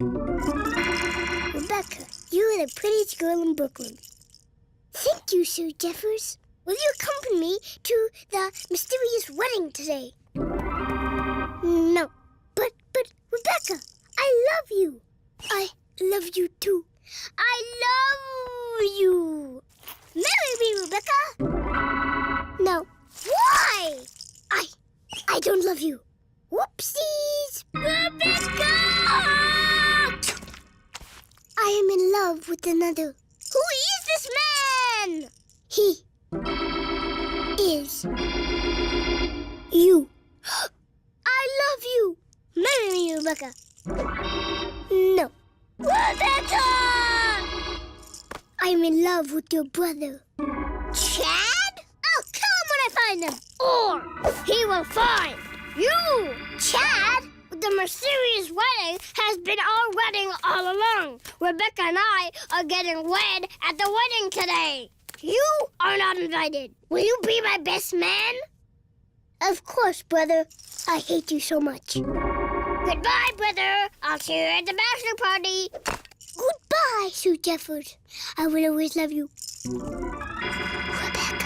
Rebecca, you are the prettiest girl in Brooklyn. Thank you, Sir Jeffers. Will you accompany me to the mysterious wedding today? No. But, Rebecca, I love you. I love you, too. I love you. Marry me, Rebecca. No. Why? I don't love you. Whoopsies. Rebecca! I am in love with another. Who is this man? He is you. I love you. Marry me, Rebecca. No. Rebecca! I'm in love with your brother. Chad? I'll kill him when I find him. Or he will find you. Chad? The mysterious wedding has been our wedding all along. Rebecca and I are getting wed at the wedding today. You are not invited. Will you be my best man? Of course, brother. I hate you so much. Goodbye, brother. I'll see you at the bachelor party. Goodbye, Sue Jeffers. I will always love you. Rebecca.